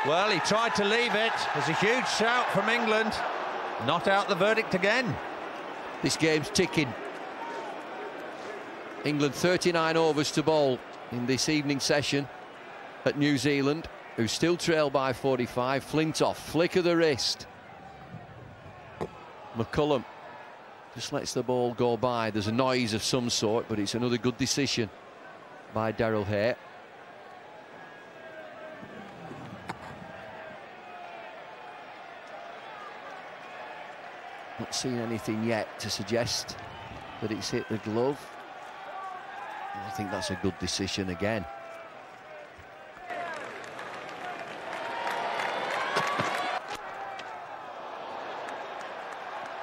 Well, he tried to leave it. There's a huge shout from England. Not out the verdict again. This game's ticking. England 39 overs to bowl in this evening session at New Zealand, who still trail by 45. Flintoff, flick of the wrist. McCullum just lets the ball go by. There's a noise of some sort, but it's another good decision by Daryl Hay. Not seen anything yet to suggest that it's hit the glove. I think that's a good decision again.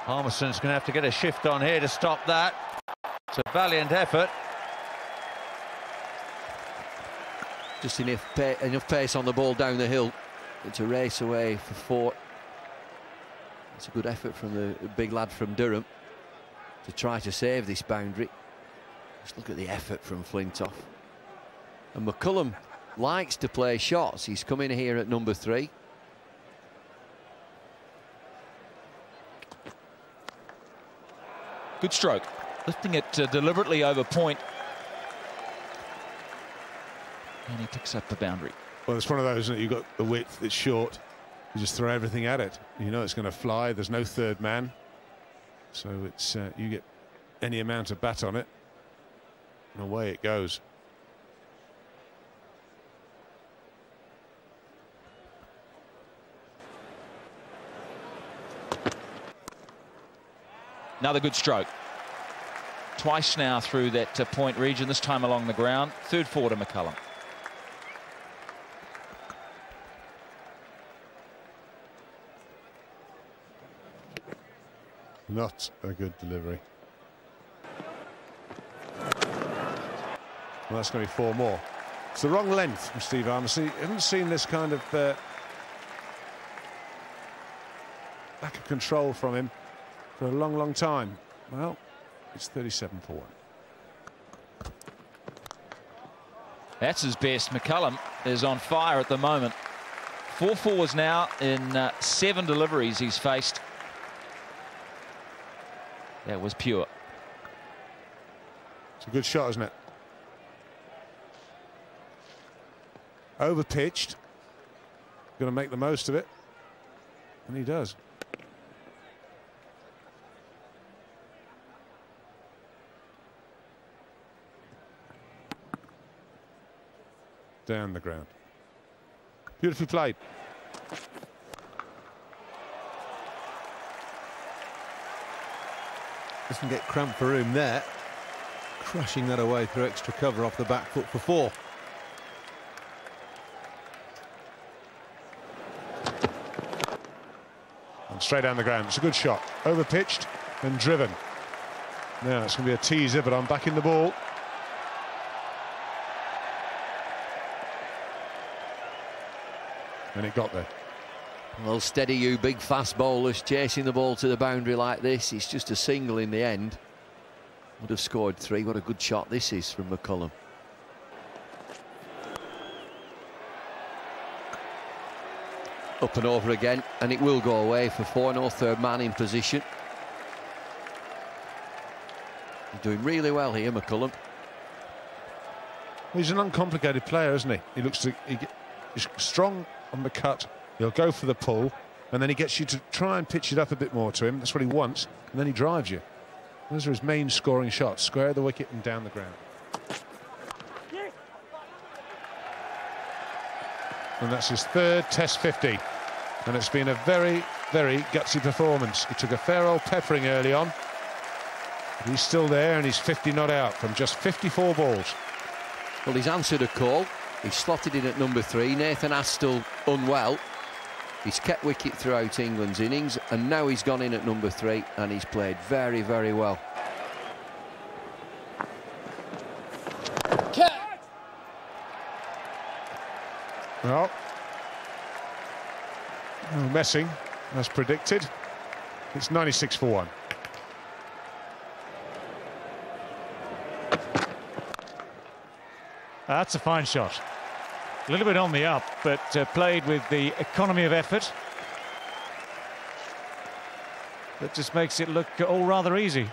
Armison's going to have to get a shift on here to stop that. It's a valiant effort. Just enough pace on the ball down the hill to race away for 4. It's a good effort from the big lad from Durham to try to save this boundary. Just look at the effort from Flintoff. And McCullum likes to play shots. He's come in here at number 3. Good stroke, lifting it deliberately over point. And he picks up the boundary. Well, it's one of those that you've got the width, it's short. You just throw everything at it. You know it's going to fly. There's no third man. So it's you get any amount of bat on it, and away it goes. Another good stroke. Twice now through that point region, this time along the ground. 3rd forward to McCullum. Not a good delivery. Well, that's going to be 4 more. It's the wrong length from Steve Armstrong. I haven't seen this kind of lack of control from him for a long, long time. Well, it's 37 for 1. That's his best. McCullum is on fire at the moment. 4 fours now in 7 deliveries he's faced. That was pure. It's a good shot, isn't it? Over pitched. Going to make the most of it. And he does. Down the ground. Beautifully played. Doesn't get cramped for room there. Crushing that away through extra cover off the back foot for 4. And straight down the ground. It's a good shot. Over pitched and driven. Now it's going to be a teaser, but I'm back in the ball. And it got there. Well, steady you big fast bowlers chasing the ball to the boundary like this. It's just a single in the end. Would have scored 3. What a good shot this is from McCullum. Up and over again, and it will go away for 4. No third man in position. He's doing really well here, McCullum. He's an uncomplicated player, isn't he? He looks to he's strong on the cut. He'll go for the pull, and then he gets you to try and pitch it up a bit more to him. That's what he wants, and then he drives you. Those are his main scoring shots: square of the wicket and down the ground. And that's his 3rd Test 50, and it's been a very, very gutsy performance. He took a fair old peppering early on, but he's still there, and he's 50 not out from just 54 balls. Well, he's answered a call. He's slotted in at number 3. Nathan Astle unwell. He's kept wicket throughout England's innings, and now he's gone in at number 3, and he's played very, very well. Well, no messing, as predicted. It's 96 for 1. That's a fine shot. A little bit on the up, but played with the economy of effort. That just makes it look all rather easy.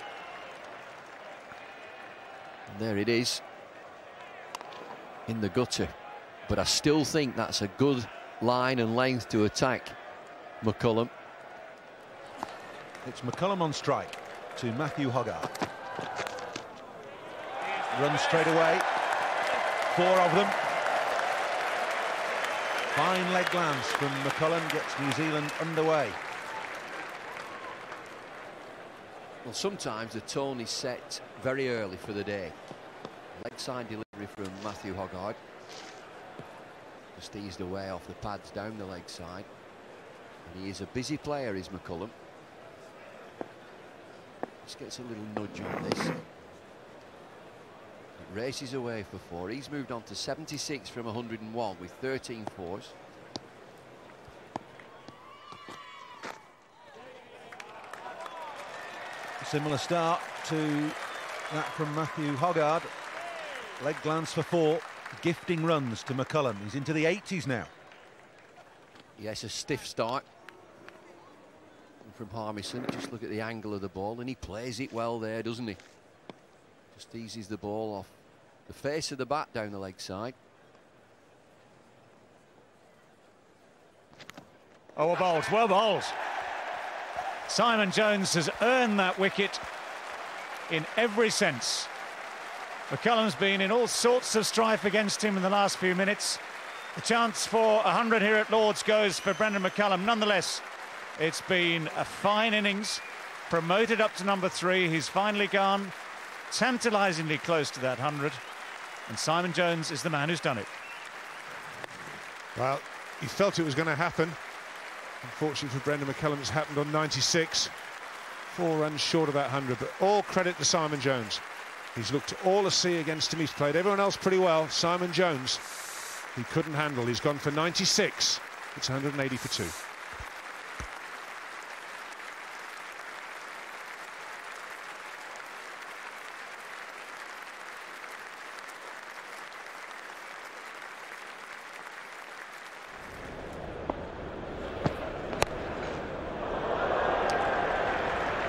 And there it is, in the gutter. But I still think that's a good line and length to attack McCullum. It's McCullum on strike to Matthew Hogarth. Runs straight away. 4 of them. Fine leg glance from McCullum, gets New Zealand underway. Well, sometimes the tone is set very early for the day. Leg side delivery from Matthew Hogarth. Just eased away off the pads down the leg side. And he is a busy player, is McCullum. Just gets a little nudge on this. It races away for 4. He's moved on to 76 from 101 with 13 fours. A similar start to that from Matthew Hogarth. Leg glance for 4. Gifting runs to McCullum. He's into the 80s now. Yes, a stiff start from Harmison. Just look at the angle of the ball, and he plays it well there, doesn't he? Just eases the ball off the face of the bat down the leg side. Oh, well bowled, well bowled. Simon Jones has earned that wicket in every sense. McCullum's been in all sorts of strife against him in the last few minutes. The chance for 100 here at Lord's goes for Brendon McCullum. Nonetheless, it's been a fine innings. Promoted up to number 3. He's finally gone tantalisingly close to that 100. And Simon Jones is the man who's done it. Well, he felt it was going to happen. Unfortunately for Brendon McCullum, it's happened on 96. 4 runs short of that 100, but all credit to Simon Jones. He's looked all a sea against him. He's played everyone else pretty well. Simon Jones, he couldn't handle. He's gone for 96. It's 180 for 2.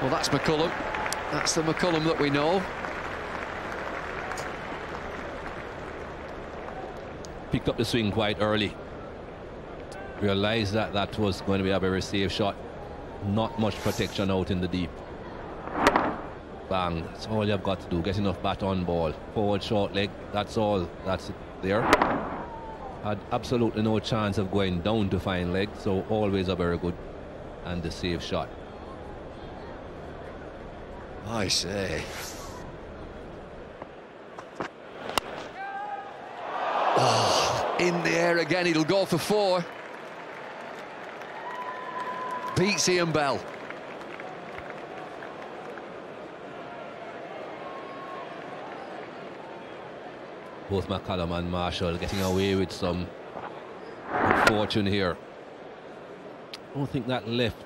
Well, that's McCullum. That's the McCullum that we know. Picked up the swing quite early. Realised that that was going to be a very safe shot. Not much protection out in the deep. Bang. That's all you've got to do. Get enough bat on ball. Forward short leg. That's all. That's it there. Had absolutely no chance of going down to fine leg. So always a very good and a safe shot. I say. Oh, in the air again. It'll go for 4. Beats Ian Bell. Both McCullum and Marshall getting away with some good fortune here. I don't think that left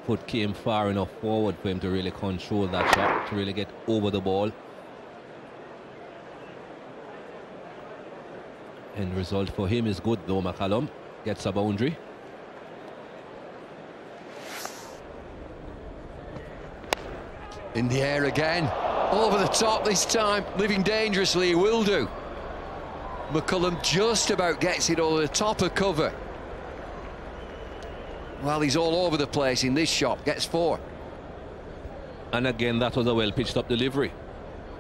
foot came far enough forward for him to really control that shot, to really get over the ball. End result for him is good though. McCullum gets a boundary. In the air again. Over the top this time. Living dangerously, he will do. McCullum just about gets it over the top of cover. Well, he's all over the place in this shot. Gets 4. And again, that was a well pitched up delivery.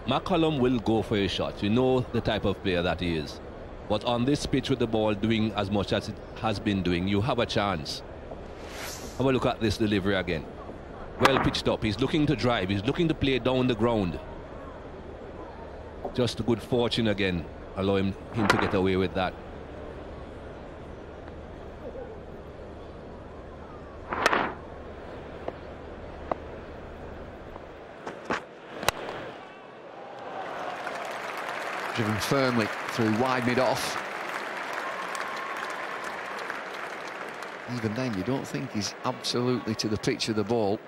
McCullum will go for his shots. You know the type of player that he is. But on this pitch with the ball doing as much as it has been doing, you have a chance. Have a look at this delivery again. Well pitched up. He's looking to drive. He's looking to play down the ground. Just a good fortune again. Allow him to get away with that. Driven firmly through wide mid-off. Even then, you don't think he's absolutely to the pitch of the ball.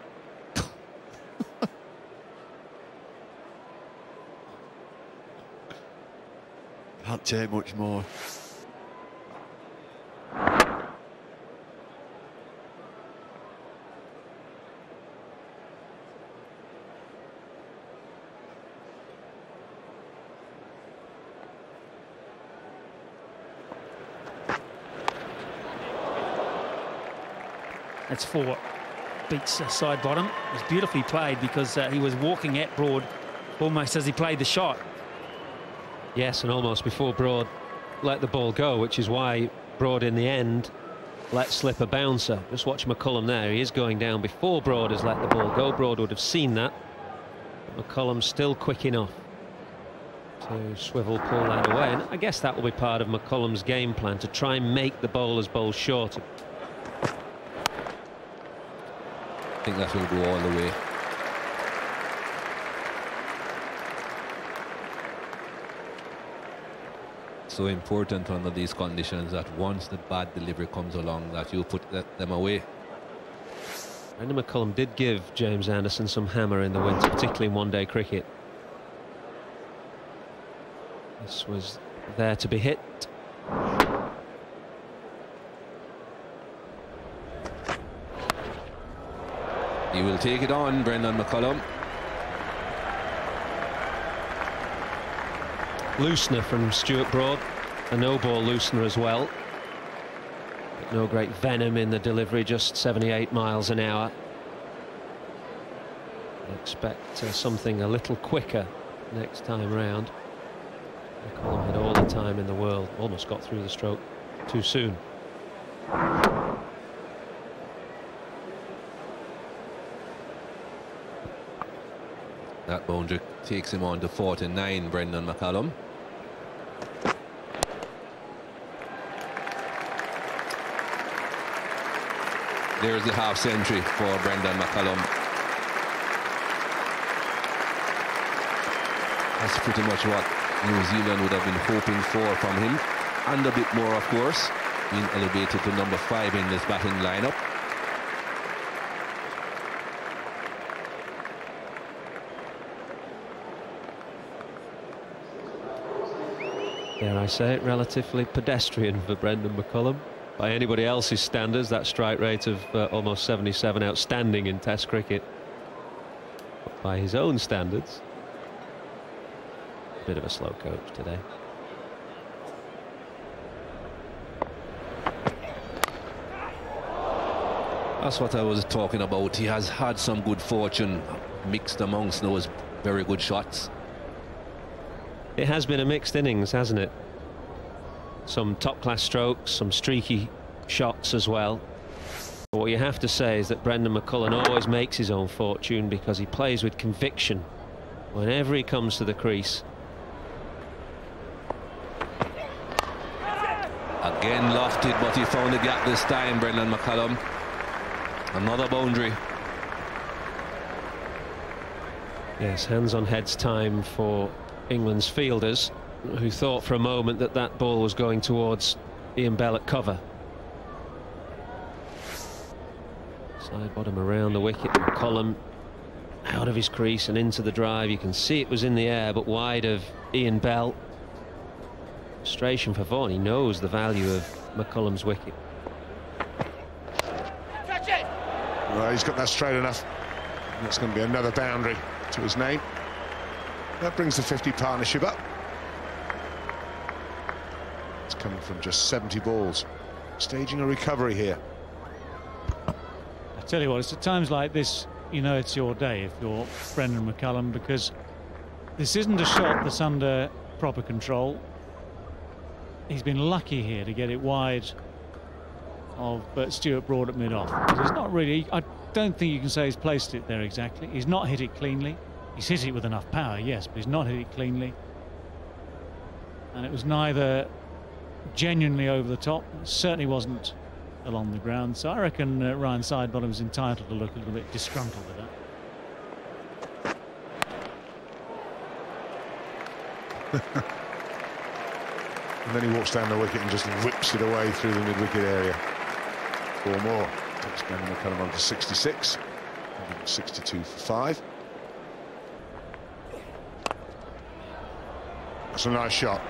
Can't take much more. That's 4. Beats side bottom. It was beautifully played because he was walking at Broad almost as he played the shot. Yes, and almost before Broad let the ball go, which is why Broad in the end let slip a bouncer. Just watch McCullum there. He is going down before Broad has let the ball go. Broad would have seen that. But McCullum's still quick enough to swivel, pull that away. And I guess that will be part of McCullum's game plan, to try and make the bowlers bowl shorter. I think that will go all the way. So important under these conditions that once the bad delivery comes along, that you put them away. Brendon McCullum did give James Anderson some hammer in the winter, particularly in one-day cricket. This was there to be hit. He will take it on, Brendon McCullum. Loosener from Stuart Broad, a no-ball loosener as well. But no great venom in the delivery, just 78 miles an hour. I expect something a little quicker next time round. McCullum had all the time in the world, almost got through the stroke too soon. That boundary takes him on to 49, Brendon McCullum. There's the half century for Brendon McCullum. That's pretty much what New Zealand would have been hoping for from him, and a bit more, of course, being elevated to number 5 in this batting lineup. Dare I say it, relatively pedestrian for Brendon McCullum. By anybody else's standards, that strike rate of almost 77, outstanding in Test cricket. But by his own standards, a bit of a slow coach today. That's what I was talking about. He has had some good fortune mixed amongst those very good shots. It has been a mixed innings, hasn't it? Some top-class strokes, some streaky shots as well. But what you have to say is that Brendon McCullum always makes his own fortune because he plays with conviction whenever he comes to the crease. Again lofted, but he found the gap this time, Brendon McCullum. Another boundary. Yes, hands on heads time for England's fielders, who thought for a moment that that ball was going towards Ian Bell at cover. Side bottom around the wicket. McCullum out of his crease and into the drive. You can see it was in the air but wide of Ian Bell. Frustration for Vaughan. He knows the value of McCullum's wicket. Well, he's got that straight enough. That's going to be another boundary to his name. That brings the 50 partnership up. It's coming from just 70 balls. Staging a recovery here. I tell you what, it's at times like this, you know it's your day if you're Brendon McCullum, because this isn't a shot that's under proper control. He's been lucky here to get it wide of Stuart Broad at mid-off. It's not really, I don't think you can say he's placed it there exactly. He's not hit it cleanly. He's hit it with enough power, yes, but he's not hit it cleanly. And it was neither genuinely over the top, it certainly wasn't along the ground. So I reckon Ryan Sidebottom is entitled to look a little bit disgruntled with that. And then he walks down the wicket and just whips it away through the mid-wicket area. 4 more. Takes Brendon McCullum on to 66. 62 for 5. That's a nice shot.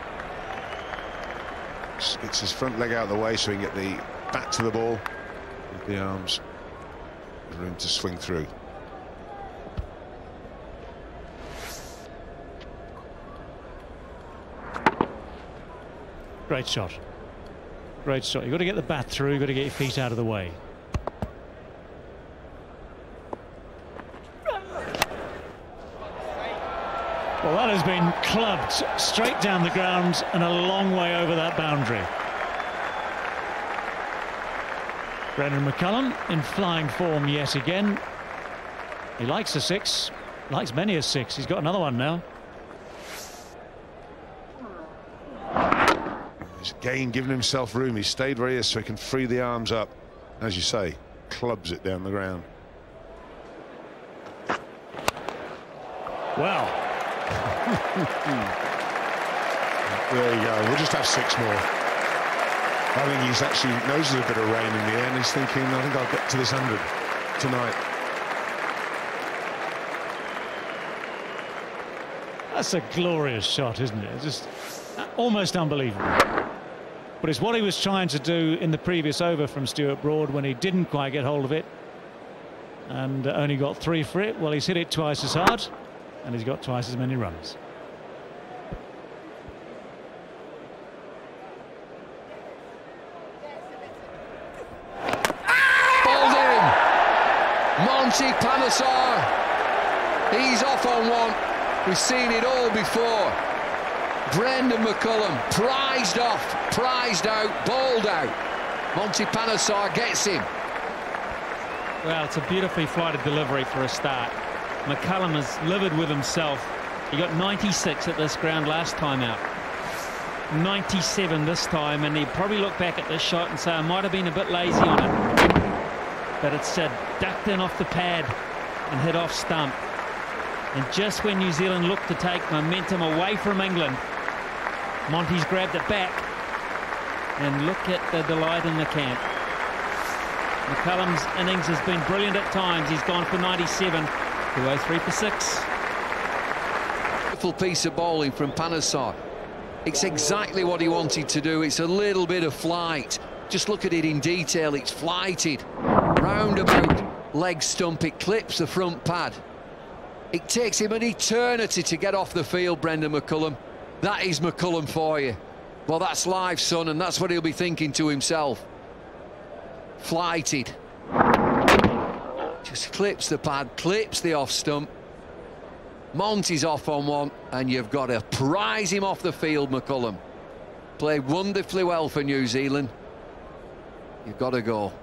Gets his front leg out of the way so he can get the bat to the ball with the arms. There's room to swing through. Great shot. Great shot. You've got to get the bat through, you've got to get your feet out of the way. Well, that has been clubbed straight down the ground and a long way over that boundary. Brendon McCullum in flying form yet again. He likes a 6, likes many a 6. He's got another one now. He's again giving himself room. He stayed where he is so he can free the arms up. As you say, clubs it down the ground. Well. There you go. We'll just have 6 more. I think he's actually knows there's a bit of rain in the air and he's thinking, I think I'll get to this 100 tonight. That's a glorious shot, isn't it? It's just almost unbelievable. But it's what he was trying to do in the previous over from Stuart Broad when he didn't quite get hold of it and only got 3 for it. Well, he's hit it twice as hard and he's got twice as many runs. Monty Panesar, he's off on one. We've seen it all before. Brendon McCullum prized off, prized out, bowled out. Monty Panesar gets him. Well, it's a beautifully flighted delivery for a start. McCullum is livid with himself. He got 96 at this ground last time out. 97 this time, and he'd probably look back at this shot and say, I might have been a bit lazy on it. But it's ducked in off the pad and hit off stump. And just when New Zealand looked to take momentum away from England, Monty's grabbed it back. And look at the delight in the camp. McCullum's innings has been brilliant at times. He's gone for 97, 203 for 6. Beautiful piece of bowling from Panesar. It's exactly what he wanted to do. It's a little bit of flight. Just look at it in detail. It's flighted. Roundabout leg stump. It clips the front pad. It takes him an eternity to get off the field, Brendon McCullum. That is McCullum for you. Well, that's live, son, and that's what he'll be thinking to himself. Flighted. Just clips the pad, clips the off stump. Monty's off on one, and you've got to prize him off the field, McCullum. Played wonderfully well for New Zealand. You've got to go.